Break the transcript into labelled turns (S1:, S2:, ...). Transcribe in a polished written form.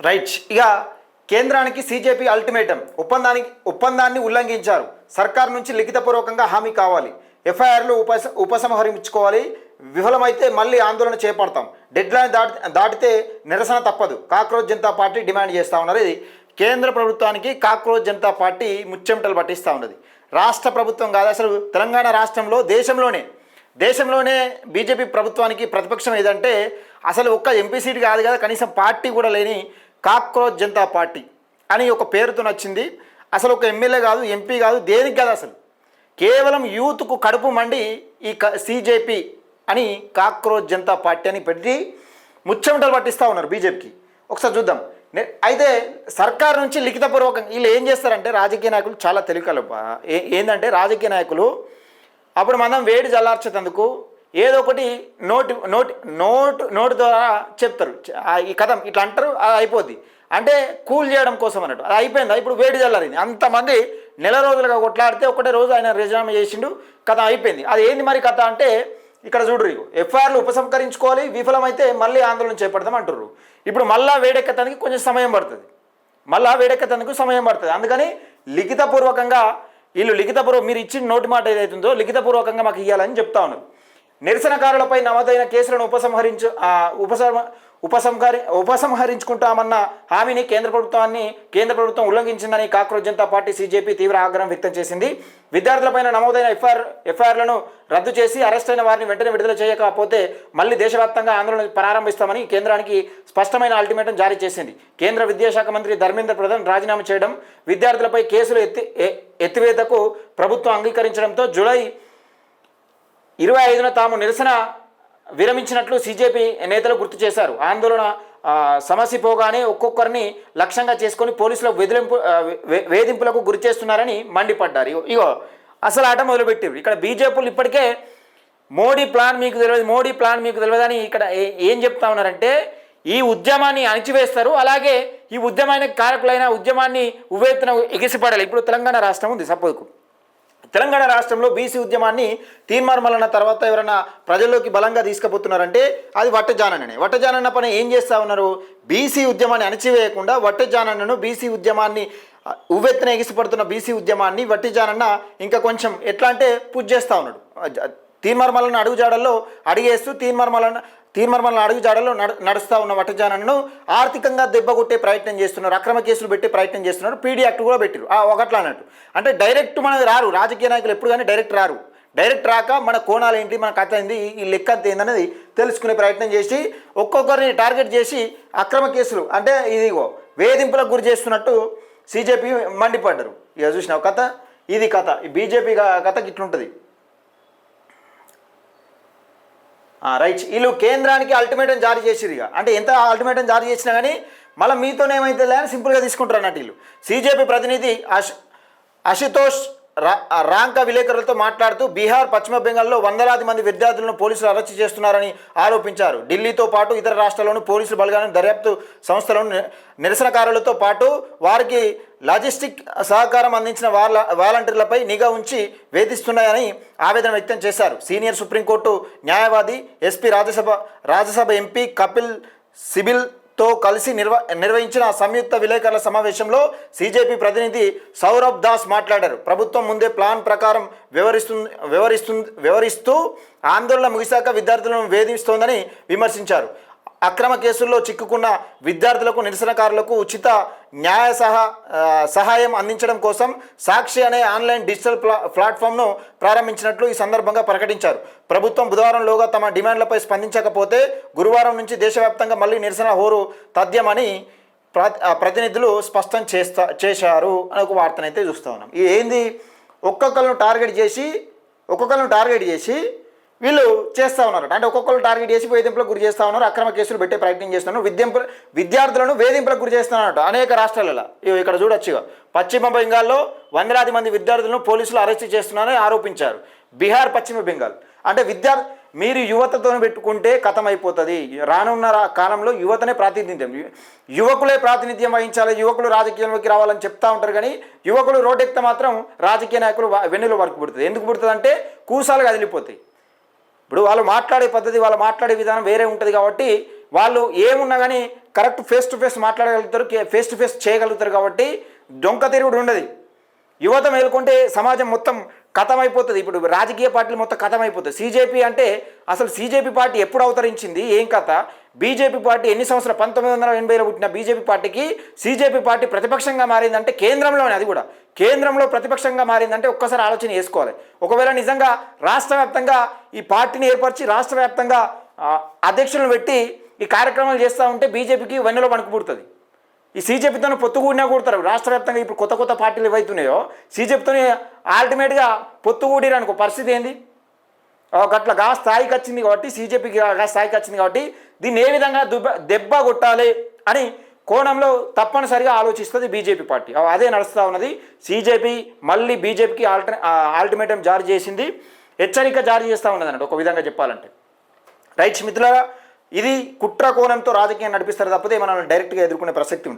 S1: Right. ఇక కేంద్రానికి CJP ultimatum. ఒప్పందాన్ని ఉల్లంఘించారు. సర్కార్ నుంచి లిఖితపూర్వకంగా హామీ కావాలి. ఎఫ్ఐఆర్లు ఉపసంహరించుకోవాలి. విఫలమైతే మళ్ళీ ఆందోళన చేపడతాం. డెడ్లైన్ దాటితే నిరసన తప్పదు. కాక్రోచ్ జనతా పార్టీ డిమాండ్ చేస్తూ ఉన్నారు. ఇది కేంద్ర ప్రభుత్వానికి కాక్రోచ్ జనతా పార్టీ ముచ్చెమటలు పట్టిస్తూ ఉన్నది. రాష్ట్ర ప్రభుత్వం కాదు, అసలు తెలంగాణ రాష్ట్రంలో దేశంలోనే బీజేపీ ప్రభుత్వానికి ప్రతిపక్షం ఏదంటే అసలు ఒక్క ఎంపీ సీట్ కాదు కదా, కనీసం పార్టీ కూడా లేని కాక్రోచ్ జనతా పార్టీ అని ఒక పేరుతో నచ్చింది. అసలు ఒక ఎమ్మెల్యే కాదు, ఎంపీ కాదు, దేనికి కాదు, అసలు కేవలం యూత్కు కడుపు మండి ఈ సీజేపీ అని కాక్రోచ్ జనతా పార్టీ అని పెట్టి ముచ్చెమటలు పట్టిస్తూ ఉన్నారు బీజేపీకి. ఒకసారి చూద్దాం. అయితే సర్కార్ నుంచి లిఖితపూర్వకంగా వీళ్ళు ఏం చేస్తారంటే, రాజకీయ నాయకులు చాలా తెలివికలు. ఏంటంటే రాజకీయ నాయకులు అప్పుడు మనం వేడి చల్లార్చేందుకు ఏదో ఒకటి నోటు ద్వారా చెప్తారు. ఈ కథ ఇట్లా అంటారు, అది అయిపోద్ది. అంటే కూల్ చేయడం కోసం అన్నట్టు. అది అయిపోయింది, ఇప్పుడు వేడి చల్లారింది. అంతమంది నెల రోజులుగా కొట్లాడితే ఒకటే రోజు ఆయన రాజీనామా చేసిండు, కథ అయిపోయింది. అది ఏంది మరి కథ అంటే ఇక్కడ చూడరు. ఎఫ్ఐఆర్లు ఉపసంహరించుకోవాలి, విఫలమైతే మళ్ళీ ఆందోళన చేపడతాం అంటుర్రు. ఇప్పుడు మళ్ళా వేడెక్కడానికి కొంచెం సమయం పడుతుంది. అందుకని లిఖితపూర్వకంగా మీరు ఇచ్చిన నోటి మాట ఏదైతుందో లిఖితపూర్వకంగా మాకు ఇవ్వాలని చెప్తా ఉన్నారు. నిరసనకారులపై నమోదైన కేసులను ఉపసంహరించుకుంటామన్న హామీని కేంద్ర ప్రభుత్వం ఉల్లంఘించిందని కాక్రోచ్ జనతా పార్టీ సీజేపీ తీవ్ర ఆగ్రహం వ్యక్తం చేసింది. విద్యార్థులపైన నమోదైన ఎఫ్ఐఆర్లను రద్దు చేసి అరెస్ట్ అయిన వారిని వెంటనే విడుదల చేయకపోతే మళ్ళీ దేశవ్యాప్తంగా ఆందోళన ప్రారంభిస్తామని కేంద్రానికి స్పష్టమైన అల్టిమేటం జారీ చేసింది. కేంద్ర విద్యాశాఖ మంత్రి ధర్మేంద్ర ప్రధాన్ రాజీనామా చేయడం, విద్యార్థులపై కేసులు ఎత్తివేతకు ప్రభుత్వం అంగీకరించడంతో జూలై 25న తాము నిరసన విరమించినట్లు సీజేపీ నేతలు గుర్తు చేశారు. ఆందోళన సమసిపోగానే ఒక్కొక్కరిని లక్ష్యంగా చేసుకొని పోలీసుల వేధింపులకు గురి చేస్తున్నారని మండిపడ్డారు. ఇగో అసలు ఆట మొదలుపెట్టారు. ఇక్కడ బీజేపీలు ఇప్పటికే మోడీ ప్లాన్ మీకు తెలియదని ఇక్కడ ఏం చెప్తా ఉన్నారంటే ఈ ఉద్యమాన్ని అణిచివేస్తారు, అలాగే ఈ ఉద్యమానికి కారకులైన ఉద్యమాన్ని ఉవ్వెత్తున ఎగిసిపడాలి. ఇప్పుడు తెలంగాణ రాష్ట్రం ఉంది, సపోజ్కు తెలంగాణ రాష్ట్రంలో బీసీ ఉద్యమాన్ని తీర్మార్మలన తర్వాత ఎవరైనా ప్రజల్లోకి బలంగా తీసుకుపోతున్నారంటే అది వట్టజానన్న పని ఏం చేస్తూ ఉన్నారు? బీసీ ఉద్యమాన్ని అణచివేయకుండా వట్టజానన్నను బీసీ ఉద్యమాన్ని ఉవ్వెత్తున ఎగిసిపడుతున్న బీసీ ఉద్యమాన్ని వట్టజానన్న ఇంకా కొంచెం ఎట్లా అంటే పుష్ చేస్తూ ఉన్నాడు. తీర్మార్మలన అడుగుజాడల్లో అడిగేస్తూ తీర్మార్మలన అడుగుజాడల్లో నడుస్తూ ఉన్న వట్టజానన్నను ఆర్థికంగా దెబ్బకొట్టే ప్రయత్నం చేస్తున్నారు, అక్రమ కేసులు పెట్టే ప్రయత్నం చేస్తున్నారు, పీడీ యాక్ట్ కూడా పెట్టారు. ఒకట్లా అన్నట్టు. అంటే డైరెక్ట్ మనకు రారు రాజకీయ నాయకులు, ఎప్పుడు కానీ డైరెక్ట్ రాక మన కోణాలు ఏంటి, మన కథ ఏంటి, ఈ లెక్క అంత ఏందనేది తెలుసుకునే ప్రయత్నం చేసి ఒక్కొక్కరిని టార్గెట్ చేసి అక్రమ కేసులు అంటే ఇదిగో వేధింపులకు గురి చేస్తున్నట్టు సీజేపీ మండిపడ్డారు. ఇక చూసినావు కథ, ఇది కథ. ఈ బీజేపీ కథకి ఇట్లుంటుంది. రైట్. వీళ్ళు కేంద్రానికి అల్టిమేటం జారీ చేసిరు. ఇక అంటే ఎంత అల్టిమేటం జారీ చేసినా కానీ మళ్ళీ మీతోనేమైతే లేని సింపుల్గా తీసుకుంటారు అన్నట్టు వీళ్ళు. సీజేపీ ప్రతినిధి అశుతోష్ రాంక విలేకరులతో మాట్లాడుతూ బీహార్, పశ్చిమ బెంగాల్లో వందలాది మంది విద్యార్థులను పోలీసులు అరెస్టు చేస్తున్నారని ఆరోపించారు. ఢిల్లీతో పాటు ఇతర రాష్ట్రాల్లోని పోలీసులు బలగాలను దర్యాప్తు సంస్థలను నిరసనకారులతో పాటు వారికి లాజిస్టిక్ సహకారం అందించిన వాలంటీర్లపై నిఘా ఉంచి వేధిస్తున్నాయని ఆవేదన వ్యక్తం చేశారు. సీనియర్ సుప్రీంకోర్టు న్యాయవాది, ఎస్పీ, రాజ్యసభ ఎంపీ కపిల్ సిబిల్తో కలిసి నిర్వహించిన సంయుక్త విలేకరుల సమావేశంలో సీజేపీ ప్రతినిధి సౌరభ్ దాస్ మాట్లాడారు. ప్రభుత్వం ముందే ప్లాన్ ప్రకారం వ్యవహరిస్తూ ఆందోళన ముగిశాక విద్యార్థులను వేధిస్తోందని విమర్శించారు. అక్రమ కేసుల్లో చిక్కుకున్న విద్యార్థులకు, నిరసనకారులకు ఉచిత న్యాయ సహాయం అందించడం కోసం సాక్షి అనే ఆన్లైన్ డిజిటల్ ప్లాట్ఫామ్ను ప్రారంభించినట్లు ఈ సందర్భంగా ప్రకటించారు. ప్రభుత్వం బుధవారంలోగా తమ డిమాండ్లపై స్పందించకపోతే గురువారం నుంచి దేశవ్యాప్తంగా మళ్ళీ నిరసన హోరు తథ్యమని ప్రతినిధులు స్పష్టం చేశారు అని ఒక వార్తనైతే చూస్తూ ఉన్నాం. ఇది ఏంది? ఒక్కొక్కరిని టార్గెట్ చేసి వీళ్ళు చేస్తూ ఉన్నారు. అంటే ఒక్కొక్కరు టార్గెట్ చేసి వేధింపులకు గురి చేస్తూ ఉన్నారు, అక్రమ కేసులు పెట్టే ప్రయత్నం చేస్తున్నారు, విద్యార్థులను వేధింపులకు గురి చేస్తున్నట్టు అనేక రాష్ట్రాలలో. ఇక్కడ చూడొచ్చు. పశ్చిమ బెంగాల్లో వందలాది మంది విద్యార్థులను పోలీసులు అరెస్ట్ చేస్తున్నారని ఆరోపించారు. బీహార్, పశ్చిమ బెంగాల్ అంటే మీరు యువతతో పెట్టుకుంటే కథమైపోతుంది. రానున్న కాలంలో యువతనే ప్రాతినిధ్యం, యువకులే ప్రాతినిధ్యం వహించాలి, యువకులు రాజకీయంలోకి రావాలని చెప్తా ఉంటారు. కానీ యువకులు రోడ్డెక్కితే మాత్రం రాజకీయ నాయకులు వెన్నులో వరకు పుడుతుంది. ఎందుకు పుడుతుంది అంటే కూసాలు కదిలిపోతాయి. ఇప్పుడు వాళ్ళు మాట్లాడే పద్ధతి, వాళ్ళు మాట్లాడే విధానం వేరే ఉంటుంది కాబట్టి వాళ్ళు ఏమున్నా కానీ కరెక్ట్ ఫేస్ టు ఫేస్ మాట్లాడగలుగుతారు, ఫేస్ టు ఫేస్ చేయగలుగుతారు. కాబట్టి డొంక తిరుగుడు ఉండదు. యువత మేలుకుంటే సమాజం మొత్తం కథమైపోతుంది. ఇప్పుడు రాజకీయ పార్టీలు మొత్తం కథమైపోతుంది. సీజేపీ అంటే అసలు సీజేపీ పార్టీ ఎప్పుడు అవతరించింది, ఏం కథ? బీజేపీ పార్టీ ఎన్ని సంవత్సరాలు 1980లో పుట్టిన బీజేపీ పార్టీకి సీజేపీ పార్టీ ప్రతిపక్షంగా మారిందంటే కేంద్రంలోనే, అది కూడా కేంద్రంలో ప్రతిపక్షంగా మారిందంటే ఒక్కసారి ఆలోచన చేసుకోవాలి. ఒకవేళ నిజంగా రాష్ట్ర వ్యాప్తంగా ఈ పార్టీని ఏర్పరిచి రాష్ట్ర వ్యాప్తంగా అధ్యక్షులను పెట్టి ఈ కార్యక్రమాలు చేస్తూ ఉంటే బీజేపీకి వన్నెలో వణుకు పుడుతుంది. ఈ సీజేపీతో పొత్తు కూడినా కూడతారు. రాష్ట్ర వ్యాప్తంగా ఇప్పుడు కొత్త కొత్త పార్టీలు ఏవైతున్నాయో సీజేపీతోనే అల్టిమేట్గా పొత్తు కూడిరనుకో పరిస్థితి ఏంది? గట్ల గా స్థాయికి వచ్చింది కాబట్టి, సీజేపీకి గా స్థాయికి వచ్చింది కాబట్టి దీన్ని ఏ విధంగా దెబ్బ కొట్టాలి అని కోణంలో తప్పనిసరిగా ఆలోచిస్తుంది బీజేపీ పార్టీ. అదే నడుస్తూ ఉన్నది. సీజేపీ మళ్ళీ బీజేపీకి అల్టిమేటం జారీ చేసింది, హెచ్చరిక జారీ చేస్తూ ఉన్నది అన్నట్టు ఒక విధంగా చెప్పాలంటే. రైట్స్ మిత్రులారా, ఇది కుట్ర కోణంతో రాజకీయం నడిపిస్తారు తప్పితే మనల్ని డైరెక్ట్గా ఎదుర్కొనే ప్రసక్తి ఉంటుంది.